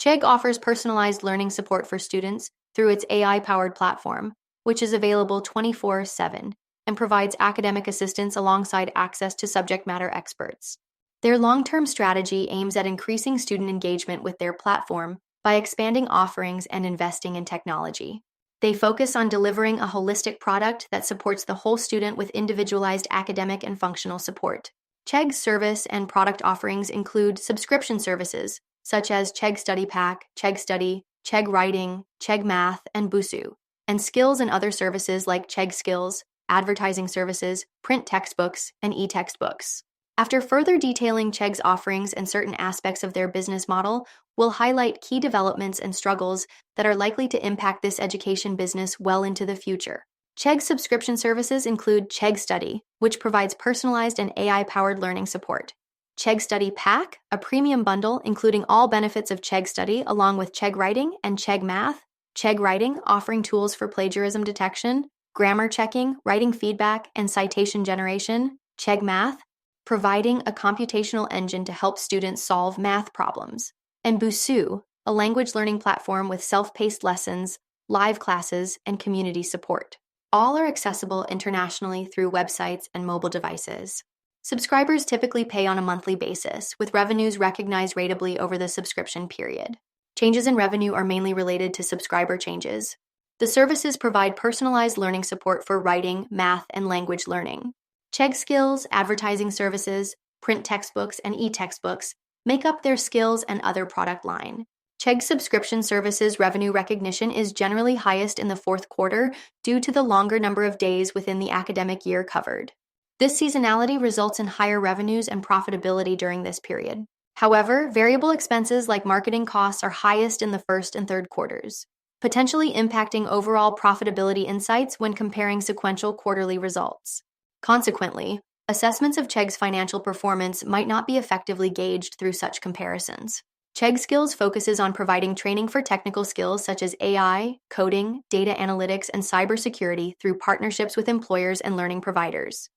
Chegg offers personalized learning support for students through its AI-powered platform, which is available 24/7 and provides academic assistance alongside access to subject matter experts. Their long-term strategy aims at increasing student engagement with their platform by expanding offerings and investing in technology. They focus on delivering a holistic product that supports the whole student with individualized academic and functional support. Chegg's service and product offerings include subscription services such as Chegg Study Pack, Chegg Study, Chegg Writing, Chegg Math, and Busuu, and skills and other services like Chegg Skills, advertising services, print textbooks, and e-textbooks. After further detailing Chegg's offerings and certain aspects of their business model, we'll highlight key developments and struggles that are likely to impact this education business well into the future. Chegg's subscription services include Chegg Study, which provides personalized and AI-powered learning support. Chegg Study Pack, a premium bundle including all benefits of Chegg Study along with Chegg Writing and Chegg Math. Chegg Writing, offering tools for plagiarism detection, grammar checking, writing feedback, and citation generation. Chegg Math, providing a computational engine to help students solve math problems. And Busuu, a language learning platform with self-paced lessons, live classes, and community support. All are accessible internationally through websites and mobile devices. Subscribers typically pay on a monthly basis, with revenues recognized ratably over the subscription period. Changes in revenue are mainly related to subscriber changes. The services provide personalized learning support for writing, math, and language learning. Chegg Skills, advertising services, print textbooks, and e-textbooks make up their skills and other product line. Chegg subscription services revenue recognition is generally highest in the fourth quarter due to the longer number of days within the academic year covered. This seasonality results in higher revenues and profitability during this period. However, variable expenses like marketing costs are highest in the first and third quarters, potentially impacting overall profitability insights when comparing sequential quarterly results. Consequently, assessments of Chegg's financial performance might not be effectively gauged through such comparisons. Chegg Skills focuses on providing training for technical skills such as AI, coding, data analytics, and cybersecurity through partnerships with employers and learning providers.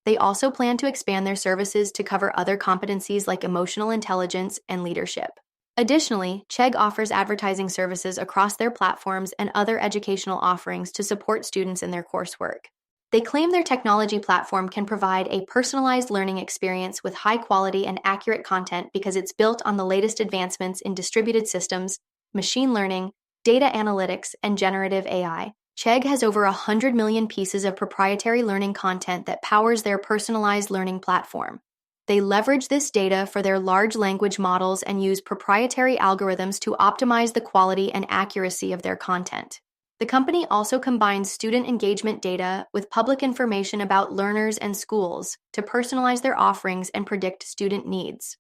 They also plan to expand their services to cover other competencies like emotional intelligence and leadership. Additionally, Chegg offers advertising services across their platforms and other educational offerings to support students in their coursework. They claim their technology platform can provide a personalized learning experience with high quality and accurate content because it's built on the latest advancements in distributed systems, machine learning, data analytics, and generative AI. Chegg has over 100 million pieces of proprietary learning content that powers their personalized learning platform. They leverage this data for their large language models and use proprietary algorithms to optimize the quality and accuracy of their content. The company also combines student engagement data with public information about learners and schools to personalize their offerings and predict student needs.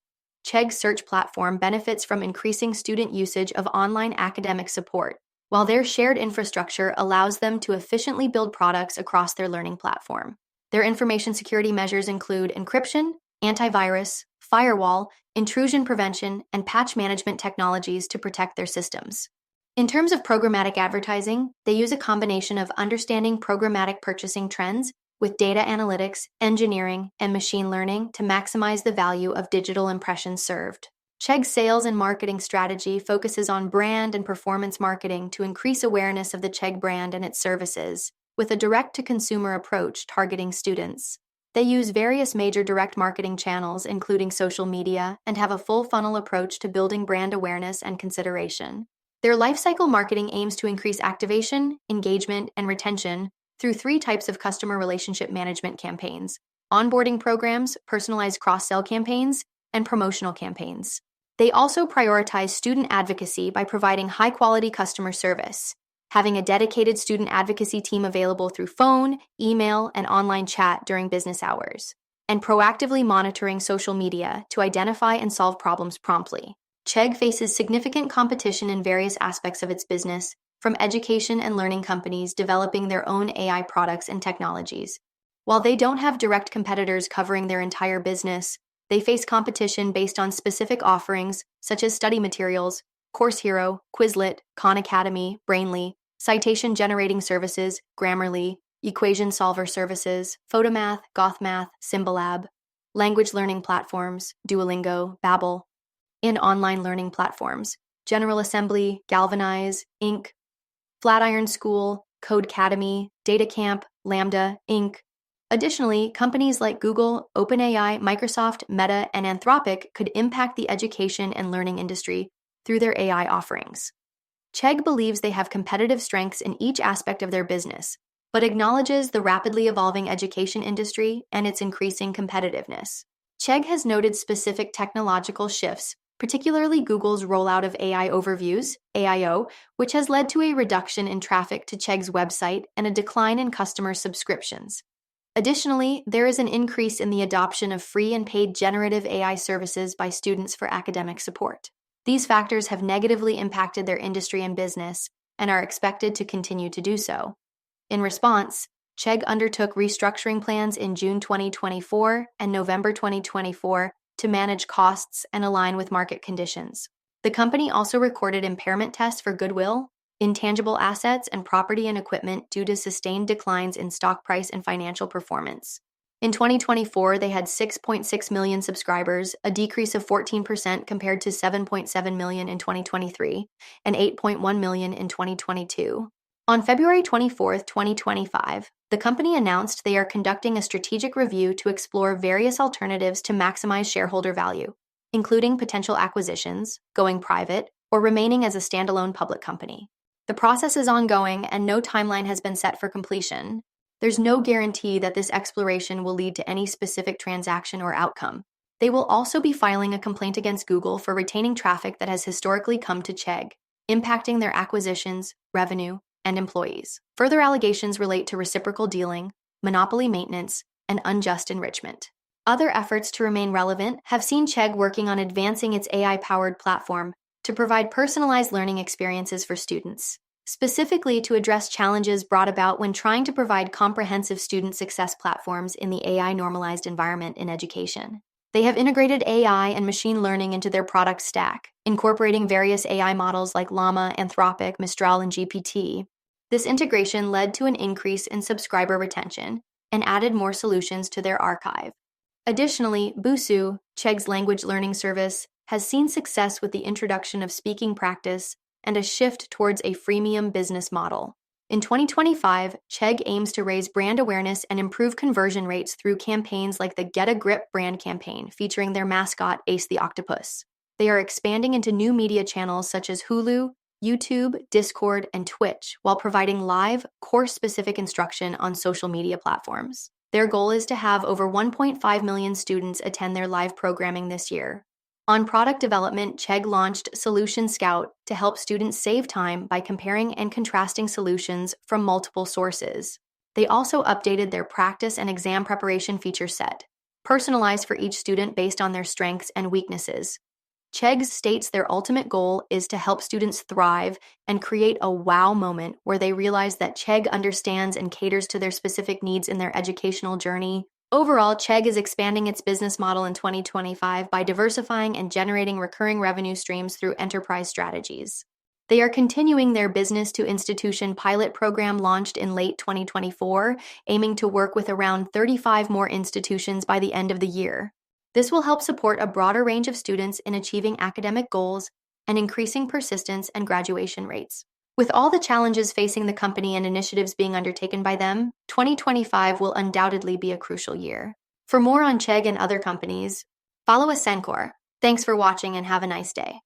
Chegg's search platform benefits from increasing student usage of online academic support, while their shared infrastructure allows them to efficiently build products across their learning platform. Their information security measures include encryption, antivirus, firewall, intrusion prevention, and patch management technologies to protect their systems. In terms of programmatic advertising, they use a combination of understanding programmatic purchasing trends with data analytics, engineering, and machine learning to maximize the value of digital impressions served. Chegg's sales and marketing strategy focuses on brand and performance marketing to increase awareness of the Chegg brand and its services, with a direct-to-consumer approach targeting students. They use various major direct marketing channels, including social media, and have a full-funnel approach to building brand awareness and consideration. Their lifecycle marketing aims to increase activation, engagement, and retention through 3 types of customer relationship management campaigns: onboarding programs, personalized cross-sell campaigns, and promotional campaigns. They also prioritize student advocacy by providing high-quality customer service, having a dedicated student advocacy team available through phone, email, and online chat during business hours, and proactively monitoring social media to identify and solve problems promptly. Chegg faces significant competition in various aspects of its business, from education and learning companies developing their own AI products and technologies. While they don't have direct competitors covering their entire business, they face competition based on specific offerings such as study materials, Course Hero, Quizlet, Khan Academy, Brainly, citation generating services, Grammarly, equation solver services, Photomath, Gothmath, Symbolab, language learning platforms, Duolingo, Babbel, and online learning platforms, General Assembly, Galvanize, Inc., Flatiron School, Codecademy, DataCamp, Lambda, Inc. Additionally, companies like Google, OpenAI, Microsoft, Meta, and Anthropic could impact the education and learning industry through their AI offerings. Chegg believes they have competitive strengths in each aspect of their business, but acknowledges the rapidly evolving education industry and its increasing competitiveness. Chegg has noted specific technological shifts, particularly Google's rollout of AI Overviews, AIO, which has led to a reduction in traffic to Chegg's website and a decline in customer subscriptions. Additionally, there is an increase in the adoption of free and paid generative AI services by students for academic support. These factors have negatively impacted their industry and business and are expected to continue to do so. In response, Chegg undertook restructuring plans in June 2024 and November 2024 to manage costs and align with market conditions. The company also recorded impairment tests for goodwill, intangible assets, and property and equipment due to sustained declines in stock price and financial performance. In 2024, they had 6.6 million subscribers, a decrease of 14% compared to 7.7 million in 2023 and 8.1 million in 2022. On February 24, 2025, the company announced they are conducting a strategic review to explore various alternatives to maximize shareholder value, including potential acquisitions, going private, or remaining as a standalone public company. The process is ongoing and no timeline has been set for completion. There's no guarantee that this exploration will lead to any specific transaction or outcome. They will also be filing a complaint against Google for retaining traffic that has historically come to Chegg, impacting their acquisitions, revenue, and employees. Further allegations relate to reciprocal dealing, monopoly maintenance, and unjust enrichment. Other efforts to remain relevant have seen Chegg working on advancing its AI-powered platform to provide personalized learning experiences for students, specifically to address challenges brought about when trying to provide comprehensive student success platforms in the AI-normalized environment in education. They have integrated AI and machine learning into their product stack, incorporating various AI models like Llama, Anthropic, Mistral, and GPT. This integration led to an increase in subscriber retention and added more solutions to their archive. Additionally, Busuu, Chegg's language learning service, has seen success with the introduction of speaking practice and a shift towards a freemium business model. In 2025, Chegg aims to raise brand awareness and improve conversion rates through campaigns like the Get a Grip brand campaign featuring their mascot Ace the Octopus. They are expanding into new media channels such as Hulu, YouTube, Discord, and Twitch while providing live, course-specific instruction on social media platforms. Their goal is to have over 1.5 million students attend their live programming this year. On product development, Chegg launched Solution Scout to help students save time by comparing and contrasting solutions from multiple sources. They also updated their practice and exam preparation feature set, personalized for each student based on their strengths and weaknesses. Chegg states their ultimate goal is to help students thrive and create a wow moment where they realize that Chegg understands and caters to their specific needs in their educational journey. Overall, Chegg is expanding its business model in 2025 by diversifying and generating recurring revenue streams through enterprise strategies. They are continuing their business-to-institution pilot program launched in late 2024, aiming to work with around 35 more institutions by the end of the year. This will help support a broader range of students in achieving academic goals and increasing persistence and graduation rates. With all the challenges facing the company and initiatives being undertaken by them, 2025 will undoubtedly be a crucial year. For more on Chegg and other companies, follow Ascencore. Thanks for watching and have a nice day.